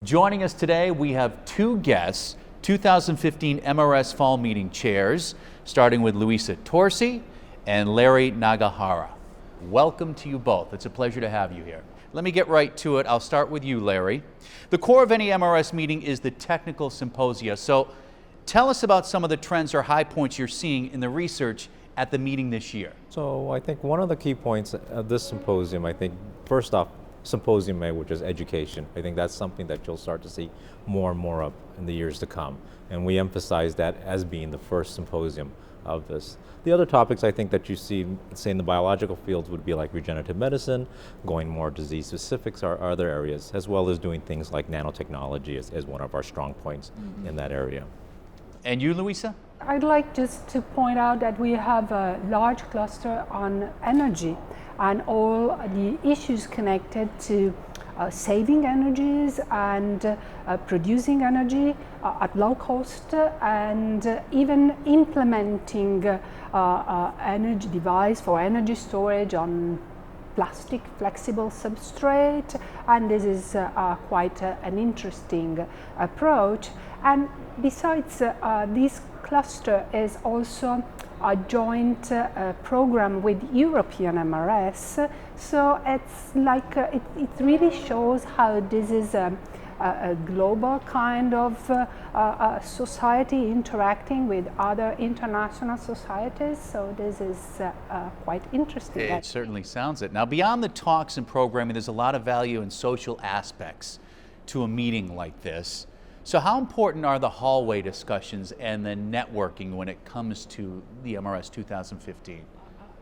Joining us today, we have two guests, 2015 MRS Fall Meeting chairs, starting with Louisa Torsi and Larry Nagahara. Welcome to you both. It's a pleasure to have you here. Let me get right to it. I'll start with you, Larry. The core of any MRS meeting is the technical symposia. So tell us about some of the trends or high points you're seeing in the research at the meeting this year. So I think one of the key points of this symposium, first off, Symposium A, which is education. I think that's something that you'll start to see more and more of in the years to come. And we emphasize that as being the first symposium of this. The other topics I think that you see, say in the biological fields, would be like regenerative medicine, going more disease specifics are other areas, as well as doing things like nanotechnology as one of our strong points in that area. And you, Louisa? I'd like just to point out that we have a large cluster on energy and all the issues connected to saving energies and producing energy at low cost, and even implementing energy device for energy storage on plastic flexible substrate, and this is quite an interesting approach. And besides, this cluster is also a joint program with European MRS, so it's like it really shows how this is a global kind of society interacting with other international societies, so this is quite interesting. It certainly sounds it. Now, beyond the talks and programming, there's a lot of value in social aspects to a meeting like this. So how important are the hallway discussions and the networking when it comes to the MRS 2015?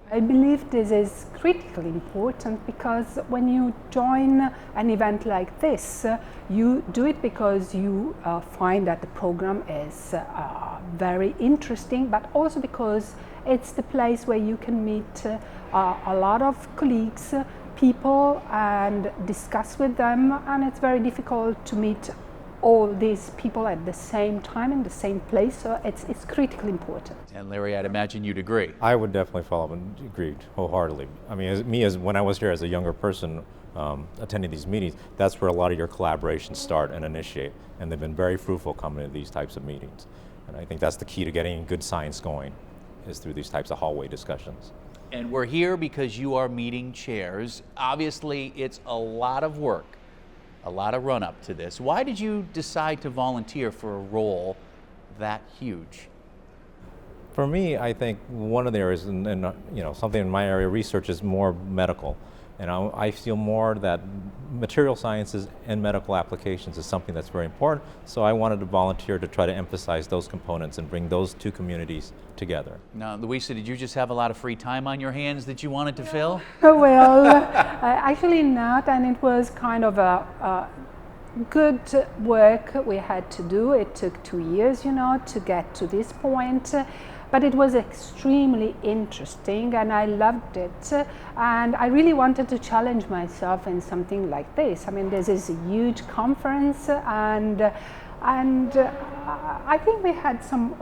I believe this is critically important because when you join an event like this, you do it because you find that the program is very interesting, but also because it's the place where you can meet a lot of colleagues, people, and discuss with them, and it's very difficult to meet all these people at the same time in the same place, so it's critically important. And Larry, I'd imagine you'd agree. I would definitely follow up and agree wholeheartedly. I mean, as when I was here as a younger person attending these meetings, that's where a lot of your collaborations start and initiate, and they've been very fruitful coming to these types of meetings. And I think that's the key to getting good science going, is through these types of hallway discussions. And we're here because you are meeting chairs. Obviously, it's a lot of work. A lot of run up to this. Why did you decide to volunteer for a role that huge? For me, I think one of the areas, and something in my area of research is more medical. And I feel more that material sciences and medical applications is something that's very important. So I wanted to volunteer to try to emphasize those components and bring those two communities together. Now, Louisa, did you just have a lot of free time on your hands that you wanted to fill? Well, actually not, and it was kind of a good work we had to do. It took 2 years, to get to this point. But it was extremely interesting and I loved it, and I really wanted to challenge myself in something like this. I mean, this is a huge conference, and I think we had some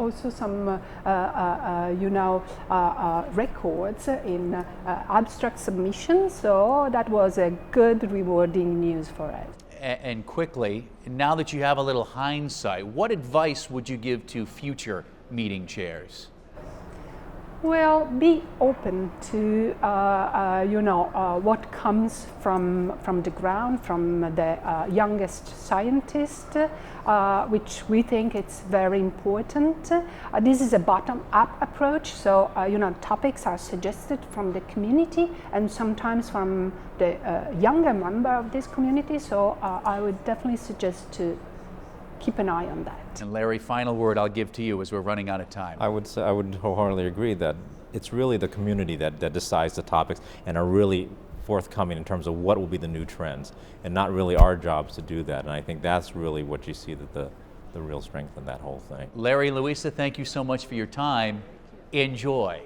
records in abstract submissions, so that was a good, rewarding news for us. And quickly, now that you have a little hindsight, what advice would you give to future meeting chairs? Well, be open to what comes from the ground, from the youngest scientist, which we think it's very important. This is a bottom-up approach, so topics are suggested from the community and sometimes from the younger member of this community. So I would definitely suggest to keep an eye on that. And Larry, final word I'll give to you as we're running out of time. I would wholeheartedly agree that it's really the community that decides the topics and are really forthcoming in terms of what will be the new trends, and not really our jobs to do that. And I think that's really what you see, that the real strength in that whole thing. Larry, Louisa, thank you so much for your time. Enjoy.